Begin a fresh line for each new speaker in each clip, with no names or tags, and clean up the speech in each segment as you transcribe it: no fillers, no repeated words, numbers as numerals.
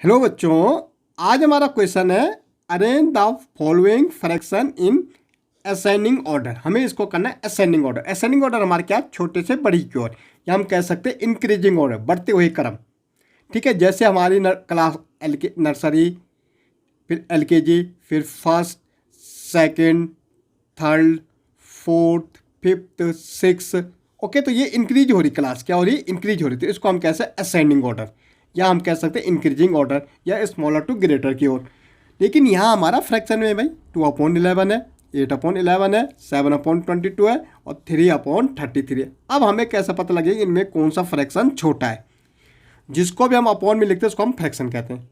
Hello बच्चों, आज हमारा क्वेश्चन है arrange the following fraction in ascending order. हमें इसको करना है असेंडिंग ऑर्डर। असेंडिंग ऑर्डर हमारे क्या, छोटे से बड़ी की ओर, या हम कह सकते हैं इंक्रीजिंग ऑर्डर, बढ़ते हुए क्रम। ठीक है, जैसे हमारी क्लास नर्सरी, फिर एलकेजी, फिर first, second, third, fourth, fifth, six. Okay, तो ये इंक्रीज हो रही क्लास, क्या हो रही, इंक्रीज हो रही। तो इसको हम कह सकते हैं असेंडिंग ऑर्डर, या हम कह सकते हैं इंक्रीजिंग ऑर्डर, या स्मॉलर टू ग्रेटर की ओर। लेकिन यहाँ हमारा फ्रैक्शन में भाई 2/11 है, 8/11 है, 7/22 है और 3/33 है। अब हमें कैसा पता लगेगा इनमें कौन सा फ्रैक्शन छोटा है। जिसको भी हम अपॉन में लिखते हैं उसको हम फ्रैक्शन कहते हैं।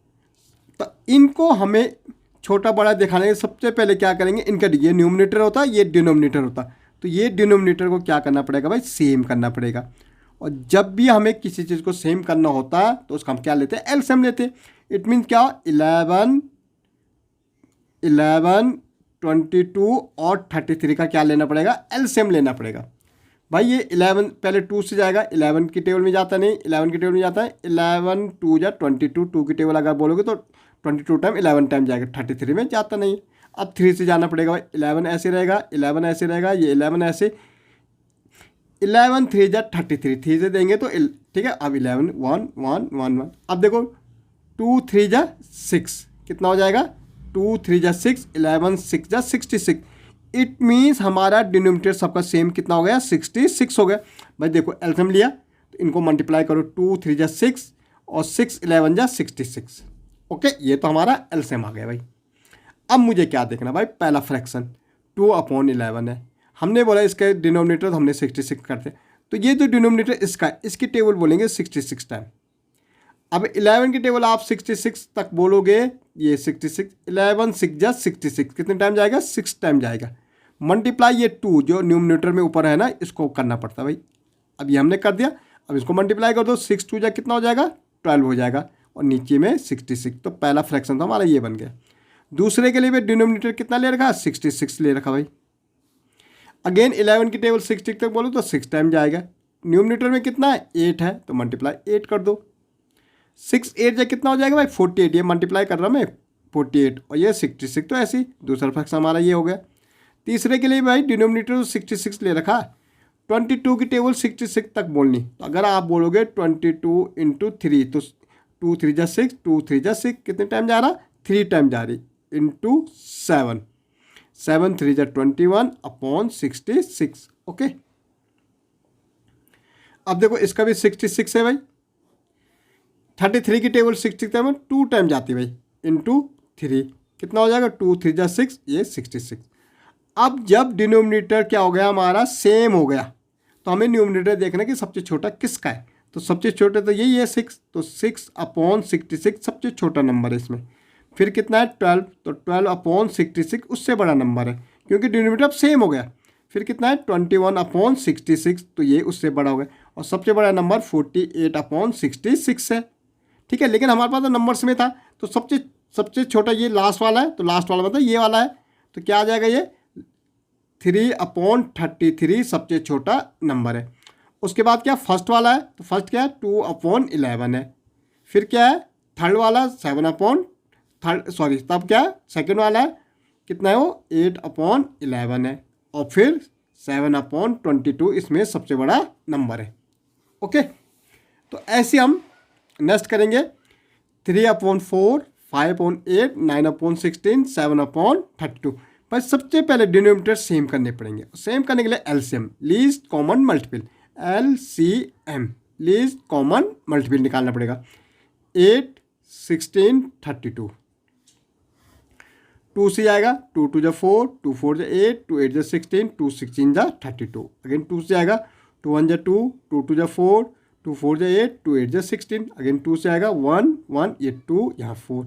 तो इनको हमें छोटा बड़ा दिखाने के सबसे पहले क्या करेंगे, इनका ये न्यूमरेटर होता है, ये डिनोमिनेटर होता है। तो ये डिनोमिनेटर को क्या करना पड़ेगा भाई, सेम करना पड़ेगा। और जब भी हमें किसी चीज़ को सेम करना होता है तो उसका हम क्या लेते हैं, एलसीएम लेते हैं। इट मीन्स क्या, 11, 22 और 33 का क्या लेना पड़ेगा, एलसीएम लेना पड़ेगा। भाई ये 11 पहले 2 से जाएगा, 11 की टेबल में जाता नहीं, 11 की टेबल में जाता है 11 2 या 22, 2 की टेबल अगर बोलोगे तो 22 टाइम 11 टाइम जाएगा, 33 में जाता नहीं। अब 3 से जाना पड़ेगा भाई, 11 ऐसे रहेगा, 11 ऐसे रहेगा, ये 11 ऐसे, 11 3 जा 33, 3 से देंगे तो ठीक है। अब 11 1 1 1 1। अब देखो 2 3 जा 6, कितना हो जाएगा, 2 3 जा 6, 11 6 जा 66। इट मीन्स हमारा डिनोमिनेटर सबका सेम कितना हो गया, 66 हो गया। भाई देखो एलसीएम लिया तो इनको मल्टीप्लाई करो, 2 3 जा 6 और 6 11 जा 66। ओके, ये तो हमारा एलसीएम आ गया भाई। अब मुझे क्या देखना भाई, पहला फ्रैक्शन 2/11 है। हमने बोला इसके डिनोमिनेटर तो हमने 66 करते, तो ये जो डिनोमिनेटर इसका, इसकी टेबल बोलेंगे 66 टाइम। अब 11 की टेबल आप 66 तक बोलोगे, ये 66, 11 6 जा 66, कितने टाइम जाएगा, 6 टाइम जाएगा। मल्टीप्लाई ये 2 जो न्यूमरेटर में ऊपर है ना, इसको करना पड़ता है भाई। अब ये हमने कर दिया, अब इसको मल्टीप्लाई कर दो, 6 2 जा कितना हो जाएगा, 12 हो जाएगा, और नीचे में 66। तो पहला फ्रैक्शन तो हमारा ये बन गया। दूसरे के लिए भी डिनोमिनेटर कितना ले रखा, 66 ले रखा भाई। अगेन 11 की टेबल 60 तक बोलो तो 6 टाइम जाएगा। न्यूमरेटर में कितना है, 8 है, तो मल्टीप्लाई 8 कर दो। 6 8 जा कितना हो जाएगा भाई, 48। ये मल्टीप्लाई कर रहा मैं 48 और ये 66, तो ऐसे ही दूसरा फ्रैक्शन हमारा ये हो गया। तीसरे के लिए भाई डिनोमिनेटर तो 66 ले रखा, 22 की टेबल 66 तक बोलनी। तो अगर आप बोलोगे 22 इंटू 3, तो 2 3 जा 6, 2 3 जा 6, कितने टाइम जा रहा, 3 टाइम जा रही, इंटू 7, 7 3 जा 21/66। ओके, अब देखो इसका भी 66 है भाई। 33 की टेबल 60 में 2 टाइम जाती है भाई, इंटू 3, कितना हो जाएगा, 2 3 जा 6, ये 66। अब जब डिनोमिनेटर क्या हो गया हमारा, सेम हो गया, तो हमें न्यूमरेटर देखना कि सबसे छोटा किसका है। तो सबसे छोटा तो यही है 6, तो 6/66 सबसे छोटा नंबर है इसमें। फिर कितना है 12, तो 12/66 उससे बड़ा नंबर है, क्योंकि डिनोमिनेटर अब सेम हो गया। फिर कितना है 21/66, तो ये उससे बड़ा हो गया। और सबसे बड़ा नंबर 48/66 है। ठीक है, लेकिन हमारे पास तो नंबर्स में था, तो सबसे छोटा ये लास्ट वाला है, तो लास्ट वाला मतलब ये वाला है। तो क्या आ जाएगा, ये 3/33 सबसे छोटा नंबर है। उसके बाद क्या, फर्स्ट वाला है, तो फर्स्ट क्या है 2/11 है। फिर क्या है थर्ड वाला, 7/3, तब क्या है सेकेंड वाला है, कितना है वो 8/11 है। और फिर 7/22 इसमें सबसे बड़ा नंबर है। ओके, तो ऐसे हम नेक्स्ट करेंगे 3/4, 5/8, 9/16, 7/32। पर सबसे पहले डिनोमिनेटर सेम करने पड़ेंगे। सेम करने के लिए LCM, least common multiple, LCM, least common multiple निकालना पड़ेगा। 8 16 32, 2 से जाएगा, 2 2 जा 4, 2 4 जा 8, 2 8 जा 16, 2 16 जा 32। अगेन 2 से आएगा, 2 1 जा 2, 2 2 जा 4, 2 4 जा 8, 2 8 जा 16। अगेन 2 से आएगा 1 1, ये 2 यहाँ 4।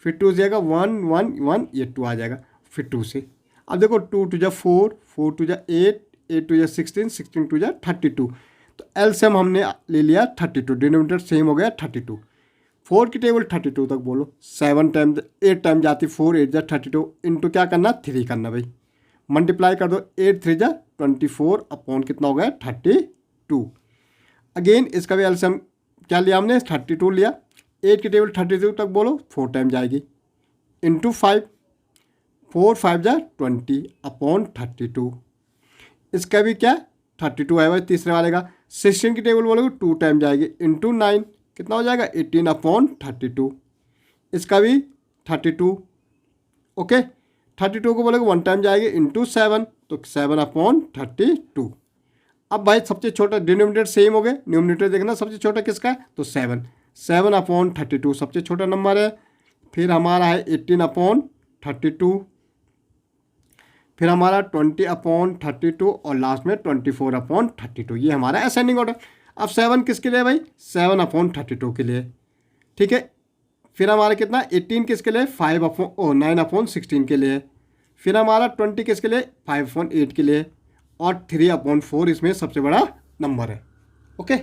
फिर 2 से आएगा 1 1 1, ये 2 आ जाएगा फिर 2 से। अब देखो 2 2 जा 4, 4 2 जा 8, 8 2 जा 16, 16 2 जा 32। तो एलसीएम हमने ले लिया 32, डिनोमिनेटर सेम हो गया 32। 4 की टेबल 32 तक बोलो, 7 टाइम 8 टाइम जाती, 4 8 जा 32, इंटू क्या करना 3 करना भाई। मल्टीप्लाई कर दो, 8 3 जा 24 अपॉन कितना हो गया 32। अगेन इसका भी एलसीएम क्या लिया हमने, 32 लिया। 8 की टेबल 32 तक बोलो 4 टाइम जाएगी, इंटू 5, 4 5 जा 20 अपॉन 32। इसका भी क्या 32 है भाई तीसरे वाले का। 16 की टेबल बोलोगे 2 टाइम जाएगी, इंटू 9 कितना हो जाएगा 18 अपॉन 32। इसका भी 32, ओके। 32 को बोलोगे 1 टाइम जाएगी, इंटू 7, तो 7 अपॉन 32। अब भाई सबसे छोटा डिनोमिनेटर सेम हो गए, न्यूमिनेटर देखना सबसे छोटा किसका है, तो 7 अपॉन 32 सबसे छोटा नंबर है। फिर हमारा है 18 अपॉन 32, फिर हमारा 20 अपॉन 32 और लास्ट में 24 अपॉन 32। ये हमारा असेंडिंग ऑर्डर। अब 7 किसके लिए भाई, 7 अपॉन 32 के लिए, ठीक है। फिर हमारा कितना 18 किसके लिए, 9 अपॉन 16 के लिए। फिर हमारा 20 किसके लिए, 5 अपॉन 8 के लिए। और 3 अपॉन 4 इसमें सबसे बड़ा नंबर है, ओके।